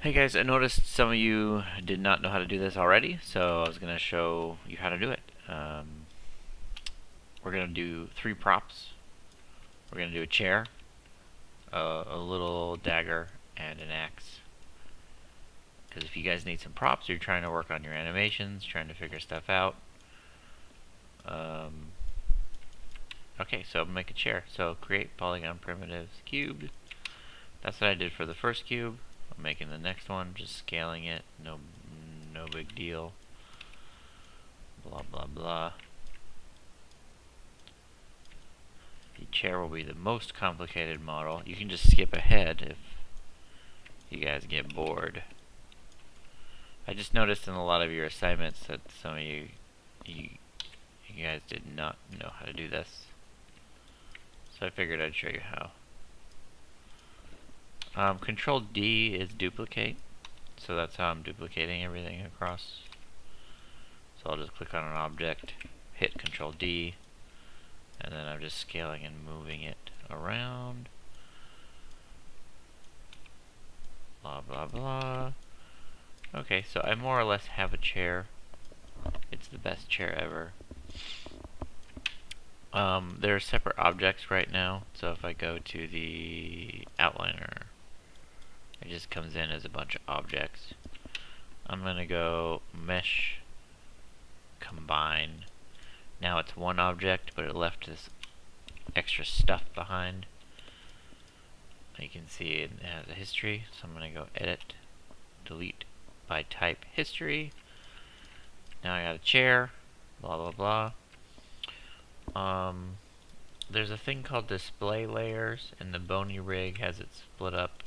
Hey guys, I noticed some of you did not know how to do this already, so I was going to show you how to do it. We're going to do 3 props. We're going to do a chair, a little dagger, and an axe. Because if you guys need some props, or you're trying to work on your animations, trying to figure stuff out. Okay, so make a chair. So create polygon primitives cubed. That's what I did for the first cube. I'm making the next one, just scaling it. No big deal. Blah blah blah. The chair will be the most complicated model. You can just skip ahead if you guys get bored. I just noticed in a lot of your assignments that some of you guys did not know how to do this. So I figured I'd show you how. Control D is duplicate. So that's how I'm duplicating everything across. So I'll just click on an object, hit Control D, and then I'm just scaling and moving it around. Blah blah blah. Okay, so I more or less have a chair. It's the best chair ever. There are separate objects right now, so if I go to the outliner, it just comes in as a bunch of objects. I'm gonna go mesh combine. Now it's one object, but it left this extra stuff behind. You can see it has a history, so I'm going to go edit, delete by type history. Now I got a chair, blah blah blah. There's a thing called display layers, and the bony rig has it split up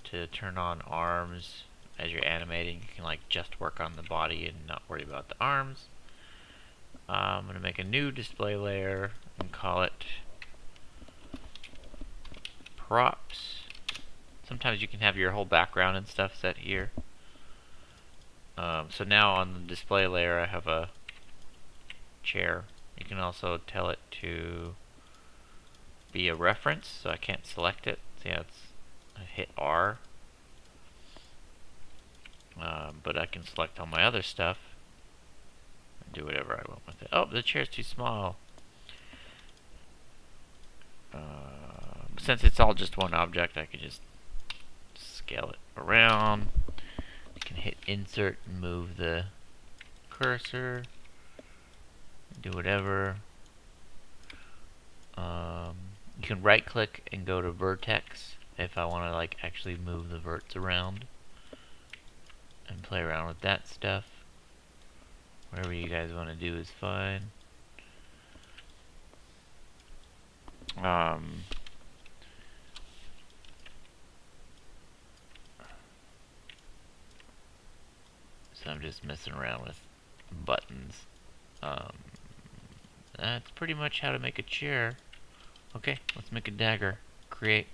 to turn on arms. As you're animating, you can like just work on the body and not worry about the arms. I'm going to make a new display layer and call it props. Sometimes you can have your whole background and stuff set here. So now on the display layer I have a chair. You can also tell it to be a reference, so I can't select it. See how I hit R. But I can select all my other stuff and do whatever I want with it. Oh, the chair's too small. Since it's all just one object, I can just scale it around. You can hit insert and move the cursor. Do whatever. You can right click and go to vertex if I want to like actually move the verts around and play around with that stuff. Whatever you guys want to do is fine. So I'm just messing around with buttons. That's pretty much how to make a chair. Okay, let's make a dagger. Create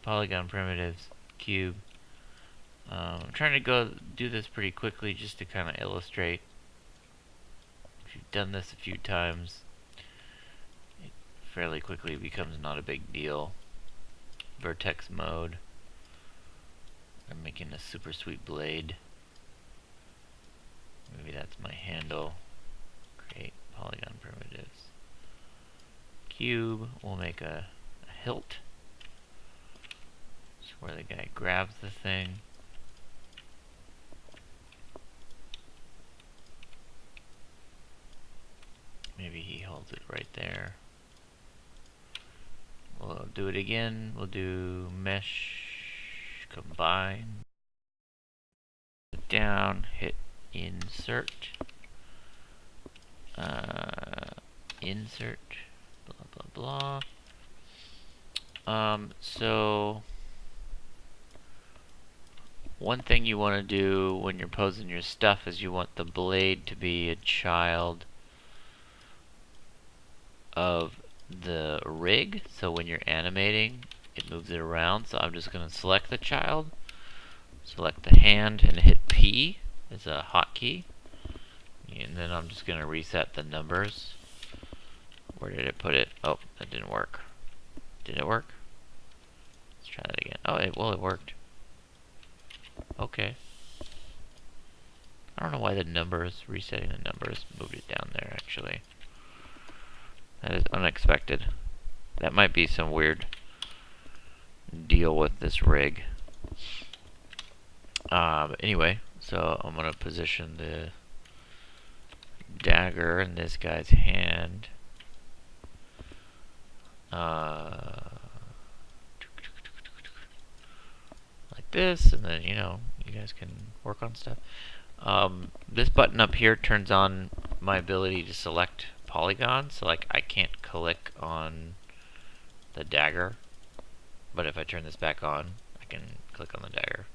polygon primitives, cube. I'm trying to go do this pretty quickly just to kind of illustrate. If you've done this a few times, it fairly quickly becomes not a big deal. Vertex mode. I'm making a super sweet blade. Maybe that's my handle. Create polygon primitives. Cube, we'll make a hilt. It's where the guy grabs the thing. Maybe he holds it right there. We'll do it again. We'll do mesh combine. Down, hit insert. Insert. Blah blah blah. So one thing you want to do when you're posing your stuff is you want the blade to be a child of the rig, so when you're animating it moves it around. So I'm just going to select the child, select the hand, and hit P as a hotkey, and then I'm just going to reset the numbers. Where did it put it? Oh, that didn't work. Did it work? Let's try that again. Oh, well, it worked. okay. I don't know why the numbers, resetting the numbers, moved it down there, actually. That is unexpected. That might be some weird deal with this rig. But anyway, so I'm going to position the dagger in this guy's hand. Like this, and then, you know, you guys can work on stuff. This button up here turns on my ability to select polygons, so like I can't click on the dagger, but if I turn this back on, I can click on the dagger.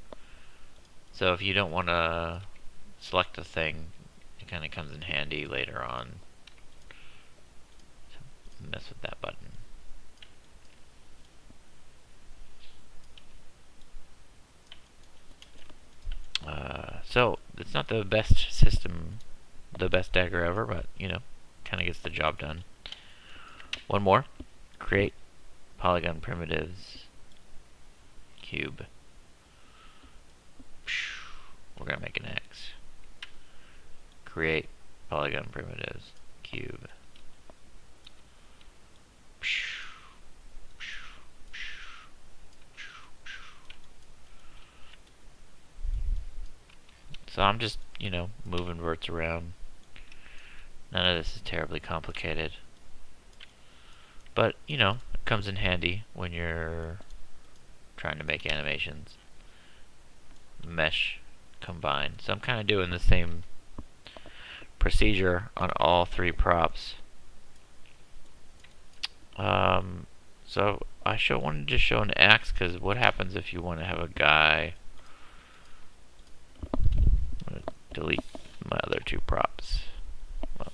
So if you don't want to select a thing, it kind of comes in handy later on. So mess with that button. So it's not the best system, the best dagger ever, but you know, kind of gets the job done. One more. Create polygon primitives cube. We're gonna make an X. Create polygon primitives cube. So I'm just, you know, moving verts around. None of this is terribly complicated. But, you know, it comes in handy when you're trying to make animations. Mesh combine. So I'm kind of doing the same procedure on all three props. So I wanted to just show an axe, because what happens if you want to have a guy... I'm going to delete my other two props. Well,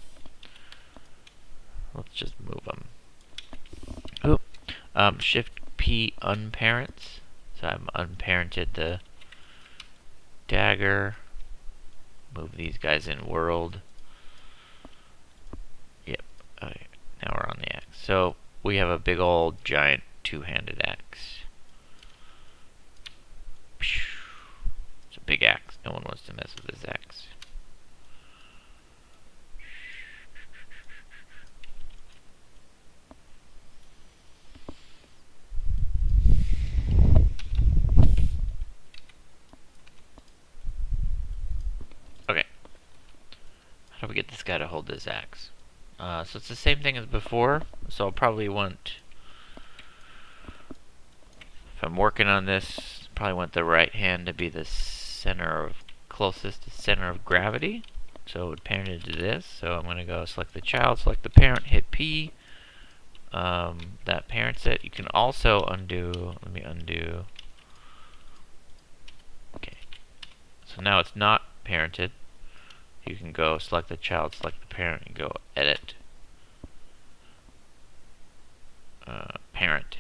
let's just move them. Oop. Shift P unparents. So I've unparented the dagger. Move these guys in world. Yep. Okay. Now we're on the axe. So we have a big old giant two-handed axe. It's a big axe. No one wants to mess with this axe. Okay. How do we get this guy to hold this axe? So it's the same thing as before. So I'll probably want, if I'm working on this, probably want the right hand to be the closest to center of gravity. So it would parent into this. So I'm going to go select the child, select the parent, hit P. That parents it. You can also undo. Let me undo. Okay. So now it's not parented. You can go select the child, select the parent, and go edit. Parent.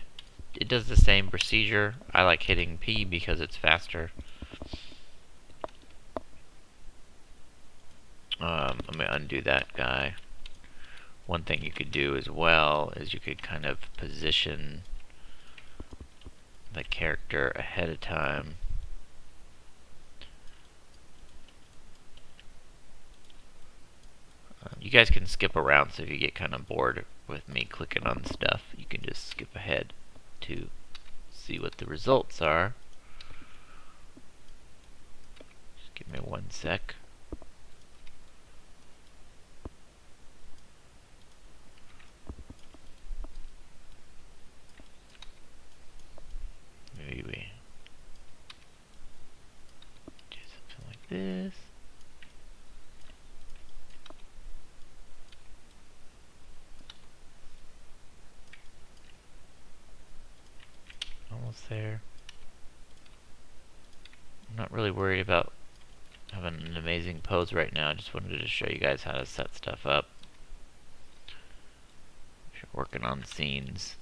It does the same procedure. I like hitting P because it's faster. I'm going to undo that guy. One thing you could do as well is you could kind of position the character ahead of time. You guys can skip around, so if you get kind of bored with me clicking on stuff, you can just skip ahead to see what the results are. Just give me 1 sec. Maybe we do something like this. Almost there. I'm not really worried about having an amazing pose right now. I just wanted to show you guys how to set stuff up if you're working on scenes.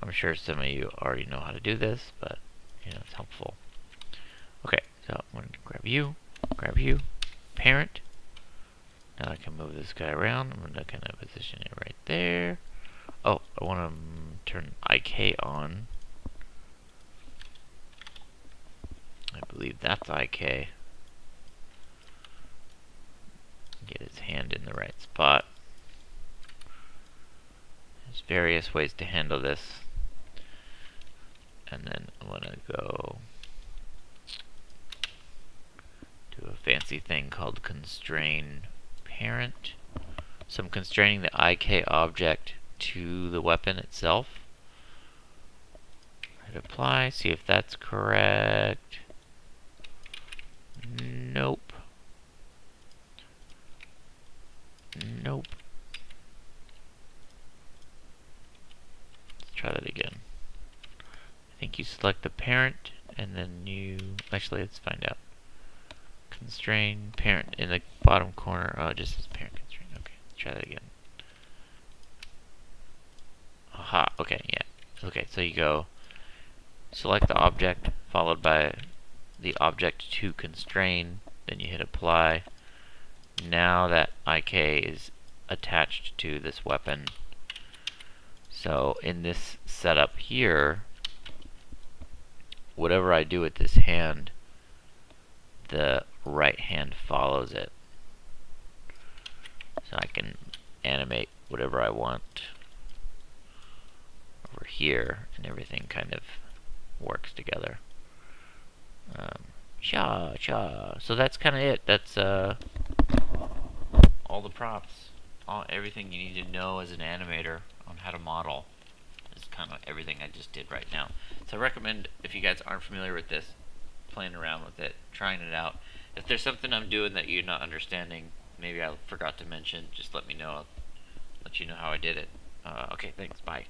I'm sure some of you already know how to do this, but you know, it's helpful. Okay, so I'm going to grab you, parent. Now I can move this guy around. I'm gonna kind of position it right there. Oh, I want to turn IK on. I believe that's IK. Get his hand in the right spot. There's various ways to handle this. And then I'm gonna go do a fancy thing called constrain parent. So I'm constraining the IK object to the weapon itself. Hit apply, see if that's correct. Nope. Nope. Let's try that again. I think you select the parent and then you, actually let's find out. Constrain parent in the bottom corner. Oh, it just says parent constraint. Okay, let's try that again. Aha, okay, yeah. Okay, so you go select the object followed by the object to constrain, then you hit apply. Now that IK is attached to this weapon. So in this setup here, whatever I do with this hand, the right hand follows it. So I can animate whatever I want over here, and everything kind of works together. So that's kind of it. That's all the props, everything you need to know as an animator on how to model. Is kind of everything I just did right now. So I recommend, if you guys aren't familiar with this, playing around with it, trying it out. If there's something I'm doing that you're not understanding, maybe I forgot to mention, just let me know. I'll let you know how I did it. Okay, thanks. Bye.